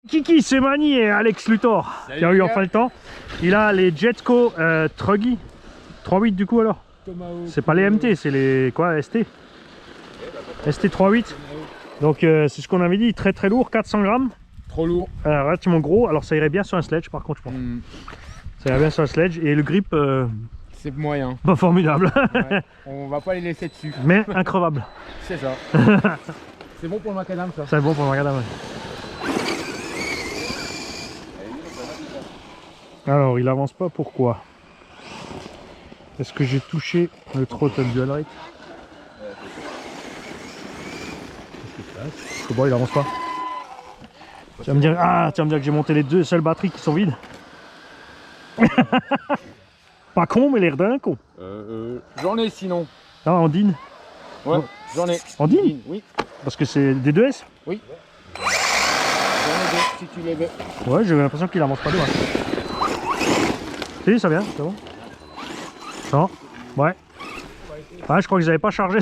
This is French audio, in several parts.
Kiki, c'est Mani et Alex Luthor qui a eu enfin le temps. Il a les Jetco Truggy 3.8 du coup alors. C'est pas les MT, c'est les quoi ST. ST 3.8. Donc c'est ce qu'on avait dit, très lourd, 400 grammes. Trop lourd. Relativement gros, alors ça irait bien sur un sledge par contre je pense. Ça irait bien sur un sledge et le grip... c'est moyen. Pas formidable. Ouais, on va pas les laisser dessus. Mais increvable. C'est ça. C'est bon pour le macadam ça. C'est bon pour le macadam. Ouais. Alors il avance pas, pourquoi? Est-ce que j'ai touché le throttle dual rate? Je sais pas, il avance pas. Tu vas me dire, ah, tu vas me dire que j'ai monté les deux seules batteries qui sont vides. Pas con, mais l'air d'un con. J'en ai sinon. Ah, en DIN. Ouais, j'en ai. En DIN? Oui. Parce que c'est des 2S? Oui. J'en ai deux, si tu les veux. Ouais, j'ai l'impression qu'il avance pas deux. Ouais. Si, ça vient, c'est bon. Non, ouais. Ah, je crois qu'ils n'avaient pas chargé.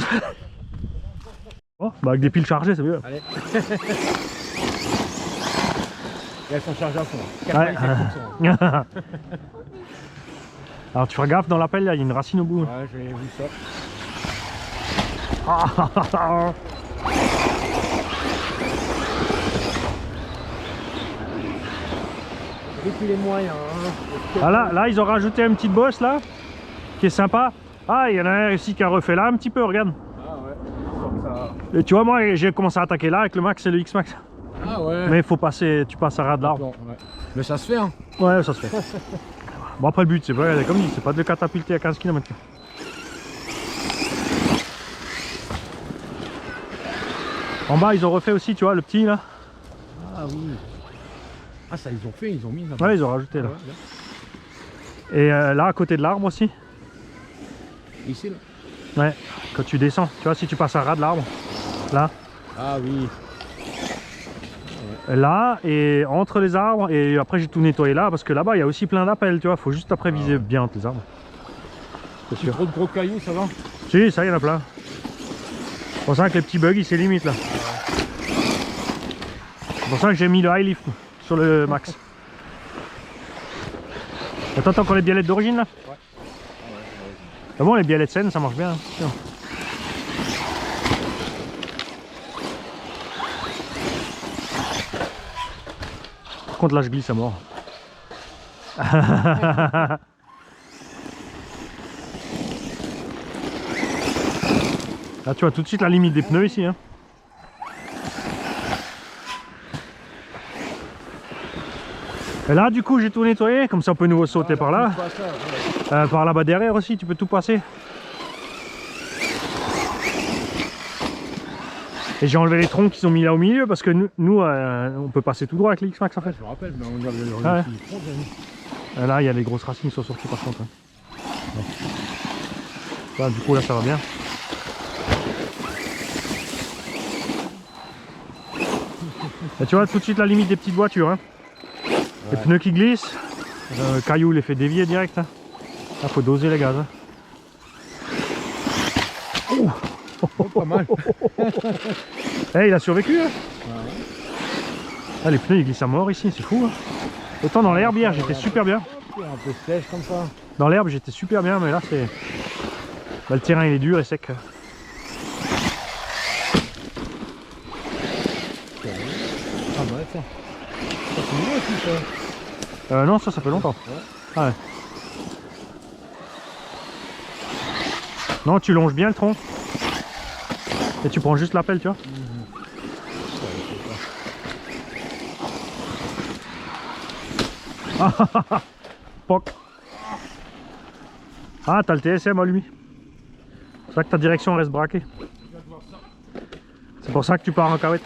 Oh, bah avec des piles chargées, c'est mieux. Allez. Et elles sont chargées à fond. Ouais. 97%. Alors tu feras gaffe dans l'appel, il y a une racine au bout. Ouais, j'ai vu ça. Depuis les moyens. Hein. Ah là, ils ont rajouté une petite bosse là, qui est sympa. Ah, il y en a un ici qui a refait là un petit peu, regarde. Ah ouais. Ça... Et tu vois, moi j'ai commencé à attaquer là avec le Max et le X-Max. Ah ouais. Mais il faut passer, tu passes à ras de l'arbre. Ouais. Mais ça se fait hein. Ouais, ça se fait. Bon après le but, c'est pas, comme dit, c'est pas de le catapulter à 15 km. En bas ils ont refait aussi, tu vois, le petit là. Ah oui. Ah ça ils ont fait, ils ont mis là. Ouais, ils ont rajouté là. Ouais, et là à côté de l'arbre aussi. Ici là. Ouais, quand tu descends, tu vois, si tu passes à ras de l'arbre, là. Ah oui. Là et entre les arbres, et après j'ai tout nettoyé là parce que là-bas il y a aussi plein d'appels, tu vois, faut juste après viser bien entre les arbres. C'est sûr. Trop de gros cailloux, ça va? Si, ça y en a plein. C'est pour ça que les petits bugs, c'est limite là. C'est pour ça que j'ai mis le high lift sur le max. Attends, t'as encore les biellettes d'origine là? Ouais. Ah bon, les biellettes saines, ça marche bien. Hein. Par contre, là, je glisse à mort. Là, tu vois tout de suite la limite des pneus ici. Hein. Et là, du coup, j'ai tout nettoyé. Comme ça, on peut nouveau sauter par là. Par là-bas derrière aussi, tu peux tout passer. Et j'ai enlevé les troncs qui sont mis là au milieu parce que nous on peut passer tout droit avec l'X-Max en fait. Je me rappelle, mais on regarde le tronc. Là, il y a les grosses racines qui sont sorties par contre. Hein. Ouais. Là, du coup, là, ça va bien. Et tu vois tout de suite la limite des petites voitures. Hein. Ouais. Les pneus qui glissent, le caillou les fait dévier direct. Hein. Là, faut doser les gaz. Hein. Oh, pas mal. Hey, il a survécu. Hein. Ouais. Ah, les pneus ils glissent à mort ici, c'est fou. Hein. Autant dans l'herbe hier, j'étais super bien. Un peu sèche comme ça. Dans l'herbe, j'étais super bien, mais là, c'est. Bah, le terrain il est dur et sec. Ah ouais, ça. Ça c'est nouveau aussi ça. Non, ça fait longtemps. Ouais. Ah ouais. Non, tu longes bien le tronc. Et tu prends juste l'appel, tu vois. Poc. Ah, t'as le TSM allumé. C'est pour ça que ta direction reste braquée. C'est pour ça que tu pars en cahouette.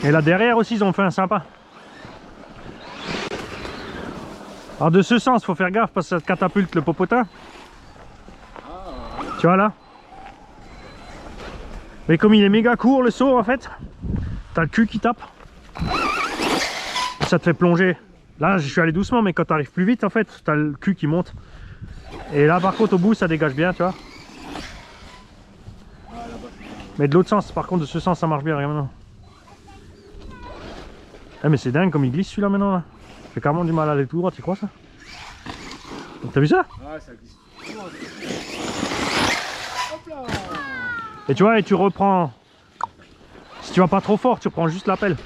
Et là derrière aussi, ils ont fait un sympa. Alors de ce sens, faut faire gaffe parce que ça catapulte le popotin. Tu vois là? Mais comme il est méga court le saut en fait, t'as le cul qui tape. Ça te fait plonger. Là je suis allé doucement mais quand t'arrives plus vite en fait, t'as le cul qui monte. Et là par contre au bout ça dégage bien, tu vois. Mais de l'autre sens, par contre, de ce sens, ça marche bien, regarde maintenant. Eh, mais c'est dingue comme il glisse celui-là maintenant. Là. J'ai carrément du mal à aller tout droit, tu crois ça? T'as vu ça? Ouais, ça glisse. Hop là. Et tu vois, et tu reprends. Si tu vas pas trop fort, tu reprends juste la pelle.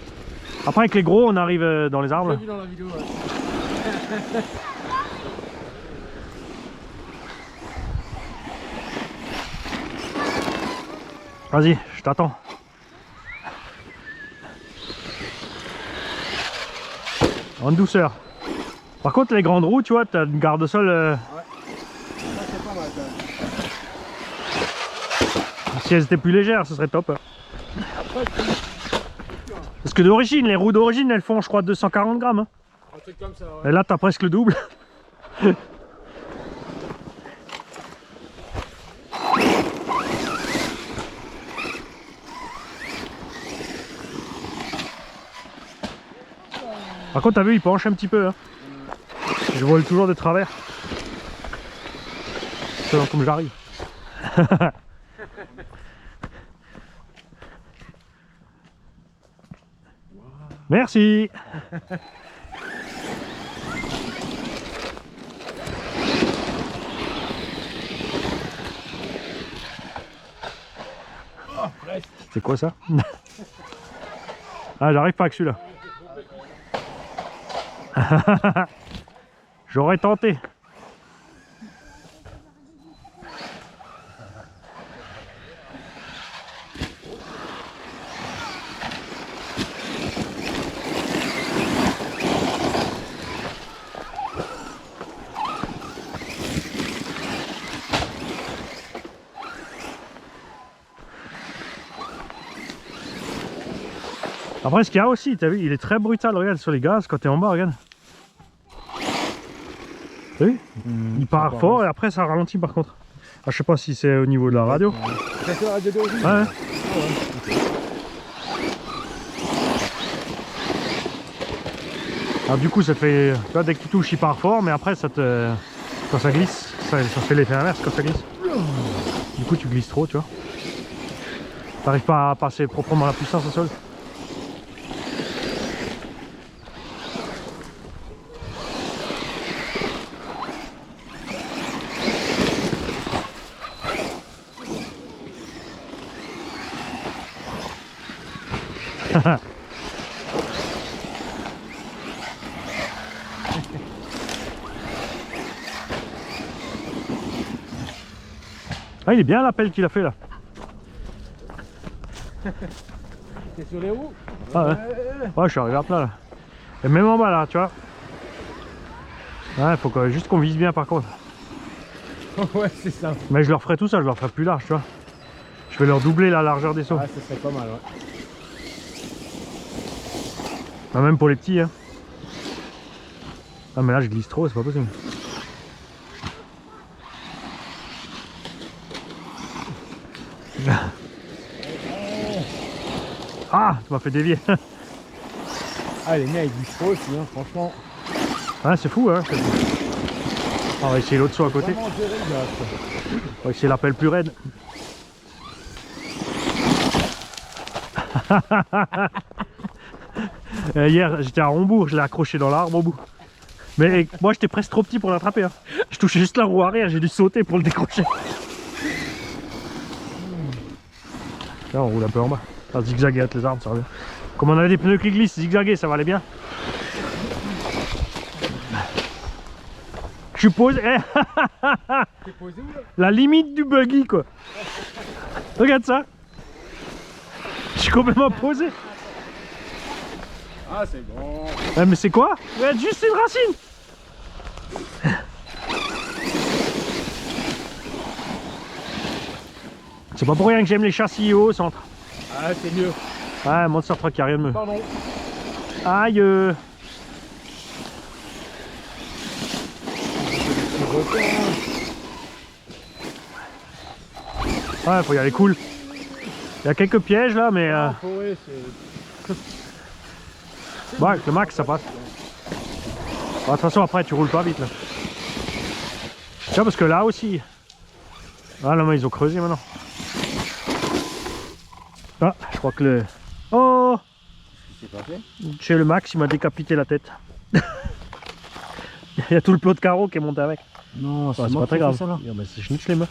Après, avec les gros, on arrive dans les arbres. J'ai vu dans la vidéo, ouais. Vas-y, je t'attends. En douceur. Par contre, les grandes roues, tu vois, t'as une garde-sol. Ouais. Ça, c'est pas mal, quand même. Si elles étaient plus légères, ce serait top. Parce que d'origine, les roues d'origine, elles font, je crois, 240 grammes. Hein. Un truc comme ça, ouais. Et là, t'as presque le double. Par contre, t'as vu, il penche un petit peu. Hein. Je vole toujours de travers. Selon comme j'arrive. Merci. Oh, presque. C'est quoi ça? Ah, j'arrive pas avec celui-là. J'aurais tenté. Après, ce qu'il y a aussi, t'as vu, il est très brutal, regarde, sur les gaz, quand t'es en bas, regarde. T'as vu? Il part fort et après ça ralentit par contre. Ah, je sais pas si c'est au niveau de la radio. C'est la radio d'origine? Ouais. Alors du coup ça te fait, tu vois, dès que tu touches il part fort, mais après ça te, quand ça glisse, ça fait l'effet inverse quand ça glisse. Du coup tu glisses trop, tu vois. T'arrives pas à passer proprement la puissance au sol. Ah, il est bien l'appel qu'il a fait là. T'es sur les roues? Ah ouais. Ouais, je suis arrivé à plat là. Et même en bas là, tu vois. Ouais, faut juste qu'on vise bien par contre. Ouais, c'est ça. Mais je leur ferai tout ça, je leur ferai plus large, tu vois. Je vais leur doubler la largeur des sauts. Ah, ça serait pas mal, ouais. Ah, même pour les petits, hein. Ah, mais là je glisse trop, c'est pas possible. Ah, tu m'as fait dévier. Ah, les miens ils glissent trop aussi, hein, franchement. Ah, c'est fou, hein. On va essayer l'autre saut à côté. Vraiment géré, le gars, quoi. On va essayer l'appel plus raide. Hier j'étais à Rombourg, je l'ai accroché dans l'arbre au bout. Mais moi j'étais presque trop petit pour l'attraper. Hein. Je touchais juste la roue arrière, j'ai dû sauter pour le décrocher. Là on roule un peu en bas. Ah, zigzaguer avec les arbres, ça va bien. Comme on avait des pneus qui glissent, zigzaguer ça va aller bien. Je suis posé. T'es posé où là? La limite du buggy quoi. Regarde ça. Je suis complètement posé. Ah, c'est bon. Ah, mais c'est quoi? Regarde juste une racine. C'est pas pour rien que j'aime les châssis hauts au centre. Ah, c'est mieux. Ouais, Monster Truck qui a rien de mieux. Pardon. Aïe. Ouais, faut y aller cool. Il y a quelques pièges là, mais Ah, forêt, c'est... ouais, avec le max ça passe. De toute façon après tu roules pas vite là. Tiens parce que là aussi. Ah là mais ils ont creusé maintenant. Ah, je crois que le... Oh! Qu'est-ce qui s'est passé? Chez le Max, il m'a décapité la tête. Il y a tout le plot de carreau qui est monté avec. Non, c'est pas très grave. Ça, c'est schnitzlem.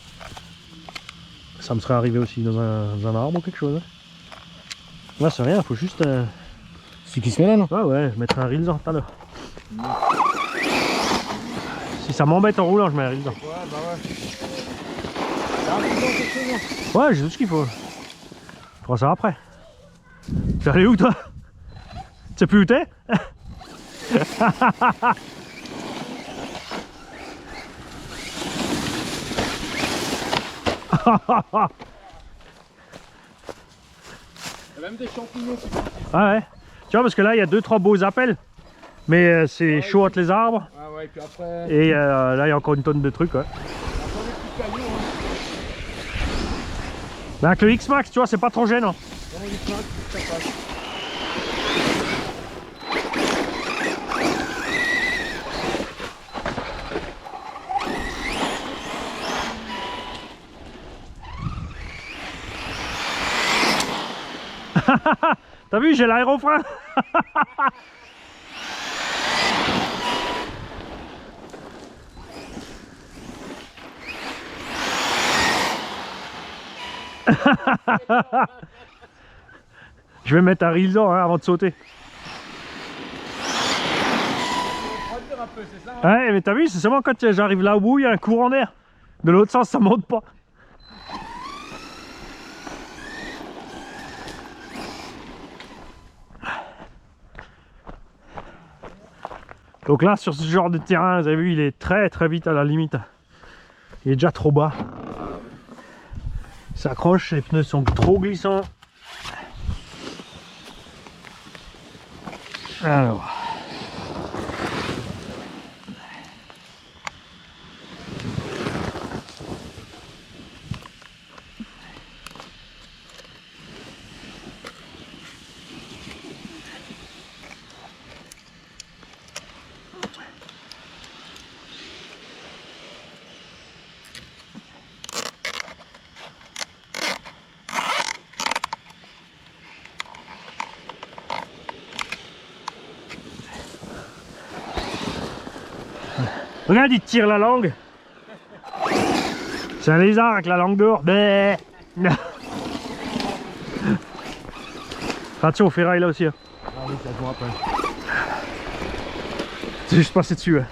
Ça me serait arrivé aussi dans un arbre ou quelque chose. Là, c'est rien, faut juste... C'est qui se met là, non? Ah ouais, je mettrai un reel tout à l'heure. Si ça m'embête en roulant, je mets un reel. Ouais, bah ouais. Ouais, j'ai tout ce qu'il faut. Je ferai ça après. T'es allé où toi? Tu sais plus où t'es? Il y a même des champignons qui sont ici. Ah ouais. Tu vois, parce que là, il y a 2-3 beaux appels. Mais c'est chaud entre les arbres. Ah ouais, et puis après... Et là, il y a encore une tonne de trucs. Ouais. Mais avec le X-Max, tu vois, c'est pas trop gênant. T'as vu, j'ai l'aérofrein. Je vais mettre un reel hein, avant de sauter. Ouais, mais t'as vu, c'est seulement quand j'arrive là au bout, il y a un courant d'air. De l'autre sens, ça monte pas. Donc là, sur ce genre de terrain, vous avez vu, il est très vite à la limite. Il est déjà trop bas. Il s'accroche, les pneus sont trop glissants. Alors. Regarde, il tire la langue. C'est un lézard avec la langue dehors. Attention au ferraille là aussi. Hein. Ah oui, ça joue après. C'est juste passé dessus. Hein.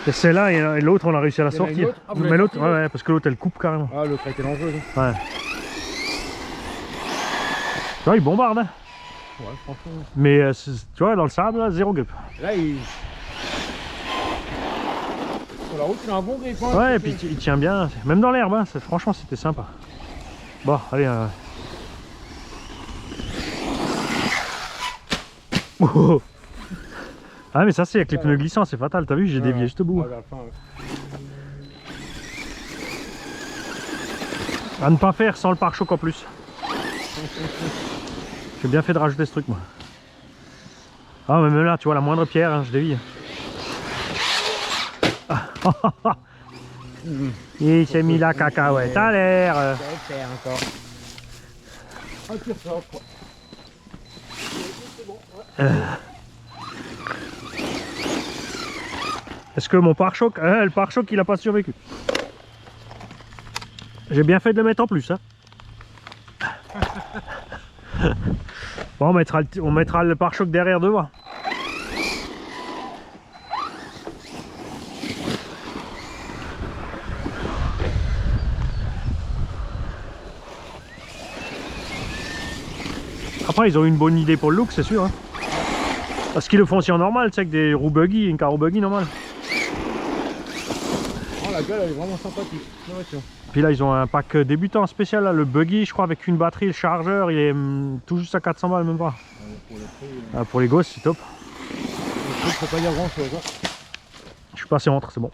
Et celle-là et l'autre, on a réussi à la sortir. Ah, mais l'autre, ouais, parce que l'autre elle coupe carrément. Ah, l'autre a été dangereux. Ouais. Tu vois, il bombarde. Hein. Ouais, franchement. Mais tu vois, dans le sable, là, zéro grip. Là, il. Sur la route, il a un bon grip. Hein, ouais, et puis il tient bien. Même dans l'herbe, hein, franchement, c'était sympa. Bon, allez. Oh. Ah, mais ça, c'est avec les pneus glissants, c'est fatal. T'as vu, j'ai dévié juste au bout. À ne pas faire sans le pare-choc en plus. J'ai bien fait de rajouter ce truc, moi. Ah, mais même là, tu vois, la moindre pierre, hein, je dévie. Il s'est mis la cacahuète à l'air. Est-ce que mon pare-choc, le pare-choc il a pas survécu? J'ai bien fait de le mettre en plus. Hein. Bon, on mettra le pare-choc derrière devant. Après, ils ont une bonne idée pour le look, c'est sûr. Hein. Parce qu'ils le font aussi en normal, tu sais, avec des roues buggy, une carreau buggy normale. Oh, la gueule, elle est vraiment sympathique. Puis là, ils ont un pack débutant spécial, là, le buggy, je crois, avec une batterie, le chargeur, il est tout juste à 400 balles, même pas. Pour les gosses, c'est top. Je peux pas dire grand chose. Hein. Je suis passé entre, c'est bon.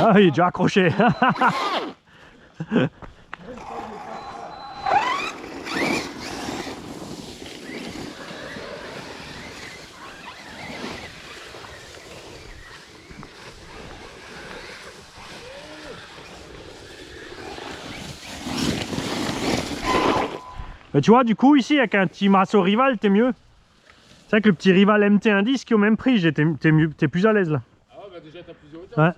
Ah, il est déjà accroché. Mais tu vois, du coup, ici, avec un petit Masso Rival, t'es mieux. C'est vrai que le petit Rival MT110 qui est au même prix, t'es plus à l'aise là. Ah ouais, bah déjà t'as plus de hauteur. Ouais.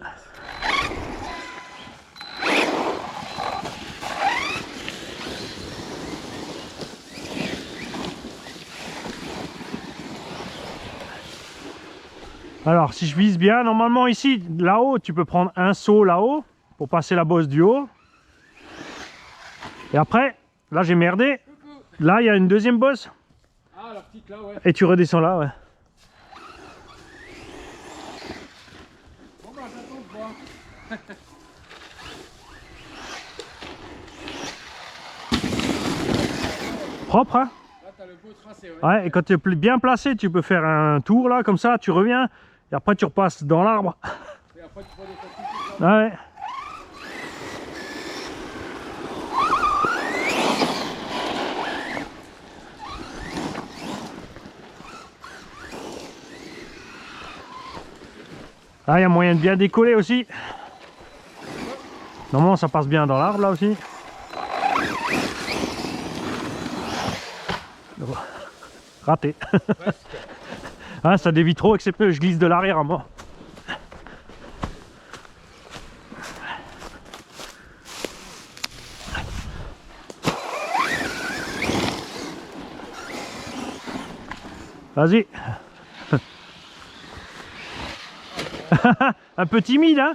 Alors, si je vise bien, normalement ici, là-haut, tu peux prendre un saut là-haut pour passer la bosse du haut. Et après, là j'ai merdé. Là, il y a une deuxième bosse. Ah, la petite là, ouais. Et tu redescends là, ouais. Bon bah j'attends de voir. Propre, hein? Là t'as le beau tracé, ouais. Ouais, et quand tu es bien placé, tu peux faire un tour là, comme ça, tu reviens. Et après, tu repasses dans l'arbre. Et après tu prends des petites là. Ouais. Ah, il y a moyen de bien décoller aussi. Normalement, ça passe bien dans l'arbre là aussi. Raté. Ah, ça dévie trop, excepté je glisse de l'arrière à mort. Vas-y. Un peu timide, hein?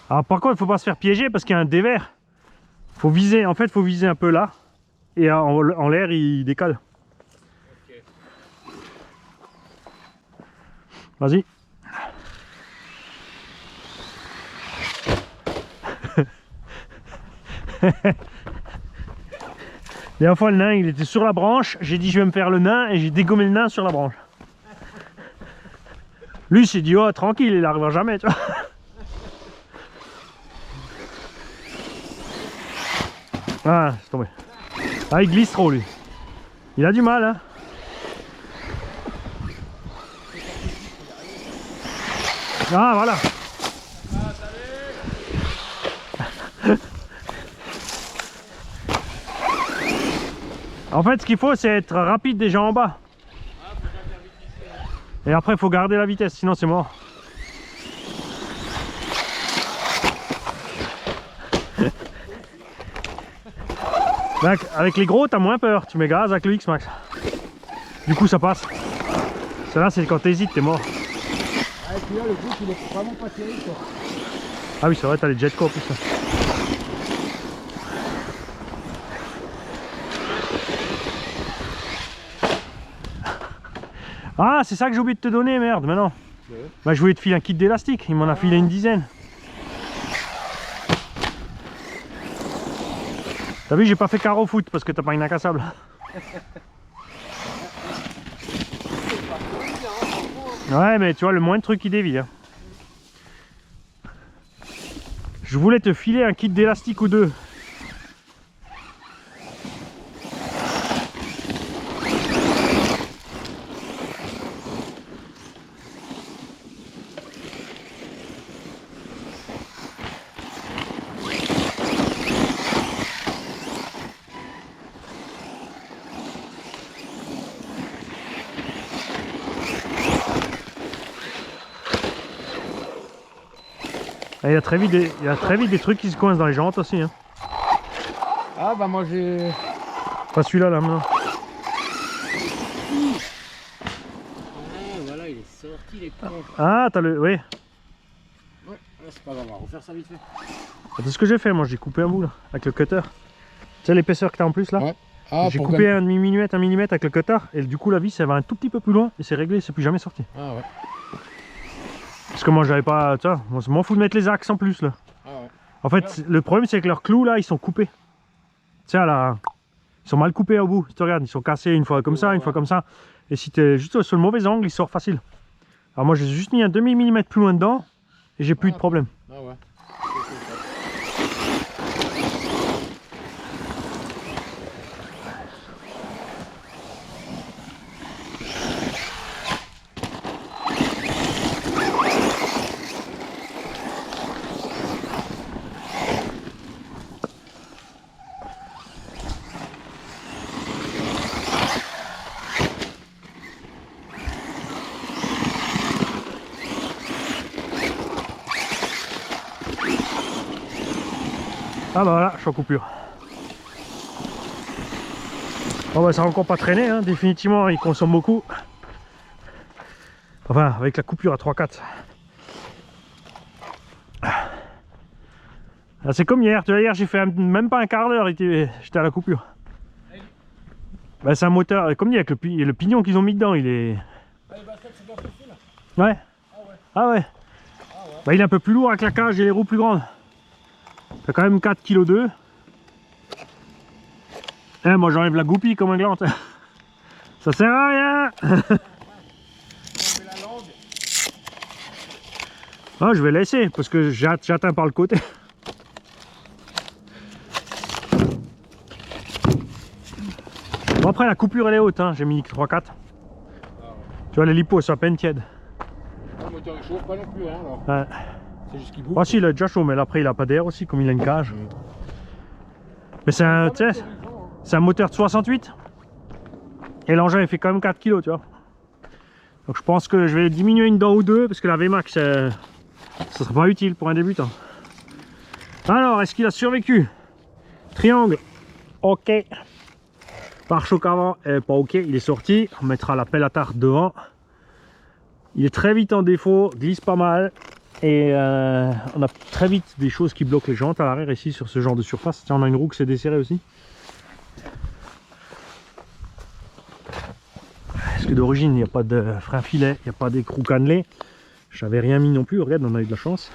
Alors par contre, il faut pas se faire piéger parce qu'il y a un dévers. Faut viser, en fait, faut viser un peu là. Et en l'air, il décale. Ok. Vas-y. La dernière fois, le nain, il était sur la branche. J'ai dit, je vais me faire le nain et j'ai dégommé le nain sur la branche. Lui, il s'est dit, oh, tranquille, il n'arrivera jamais, tu vois. Ah, c'est tombé. Ah, il glisse trop, lui. Il a du mal, hein. Ah, voilà. En fait, ce qu'il faut, c'est être rapide déjà en bas. Et après, il faut garder la vitesse, sinon c'est mort. Là, avec les gros, t'as moins peur. Tu mets gaz avec le X-Max. Du coup, ça passe. Celle-là, c'est quand t'hésites, t'es mort. Ah, et puis là, le groupe, il est vraiment pas terrible, quoi. Ah oui, c'est vrai, t'as les Jetco en plus. Ah, c'est ça que j'ai oublié de te donner, merde, maintenant. Ouais. Bah, je voulais te filer un kit d'élastique, il m'en a filé une dizaine. T'as vu, j'ai pas fait carreau foot parce que t'as pas une incassable. Ouais, mais tu vois, le moins de trucs qui dévie. Hein. Je voulais te filer un kit d'élastique ou deux. Et il y a très vite des trucs qui se coincent dans les jantes aussi. Hein. Ah bah moi j'ai... Pas celui-là là maintenant. Ah, voilà, il est sorti, les cons. Ah, t'as le... Oui. Ouais, c'est pas grave, on va refaire ça vite fait. C'est ce que j'ai fait, moi j'ai coupé un bout là, avec le cutter. Tu sais l'épaisseur que t'as en plus là? Ouais. Ah, j'ai coupé un demi-millimètre, un millimètre avec le cutter et du coup la vis elle va un tout petit peu plus loin et c'est réglé, c'est plus jamais sorti. Ah ouais. Parce que moi j'avais pas, tu vois, moi je m'en fous de mettre les axes en plus là. Ah ouais. En fait le problème c'est que leurs clous là ils sont coupés. Tu sais là, ils sont mal coupés au bout, tu te regardes, ils sont cassés une fois comme ça, une fois comme ça. Et si t'es juste sur le mauvais angle, il sort facile. Alors moi j'ai juste mis un demi-millimètre plus loin dedans et j'ai plus de problème. Ah ouais. Ah bah voilà, je suis en coupure. Bon bah ça va encore pas traîner, hein. Définitivement il consomme beaucoup. Enfin avec la coupure à 3-4. Ah, c'est comme hier, tu vois, hier j'ai fait même pas un quart d'heure, j'étais à la coupure. Bah, c'est un moteur, comme dit, avec le pignon qu'ils ont mis dedans, il est... Ouais. Ah ouais. Bah, il est un peu plus lourd avec la cage et les roues plus grandes. T'as quand même 4,2 kg. Eh, moi j'enlève la goupille comme un gland. Ça sert à rien. Ah, je vais laisser parce que j'atteins par le côté. Bon, après la coupure elle est haute, hein. J'ai mis 3-4. Tu vois, les lipos sont à peine tièdes. Le moteur il chauffe pas non plus, hein, alors. Ouais. C'est juste qu'il bouge. Ah si, il est déjà chaud, mais là, après il a pas d'air aussi, comme il a une cage. Mais c'est un, tu sais, c'est un moteur de 68. Et l'engin il fait quand même 4 kg, tu vois. Donc je pense que je vais diminuer une dent ou deux, parce que la VMAX, ça sera pas utile pour un débutant. Alors, est-ce qu'il a survécu? Triangle, ok. Pare-choc avant, pas ok, il est sorti. On mettra la pelle à tarte devant. Il est très vite en défaut, glisse pas mal. Et on a très vite des choses qui bloquent les jantes à l'arrière ici sur ce genre de surface. Tiens, on a une roue qui s'est desserrée aussi. Parce que d'origine il n'y a pas de frein filet, il n'y a pas d'écrou cannelé. J'avais rien mis non plus, regarde, on a eu de la chance.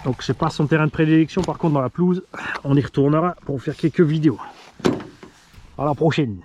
Donc c'est pas son terrain de prédilection, par contre dans la pelouse, on y retournera pour faire quelques vidéos. À la prochaine.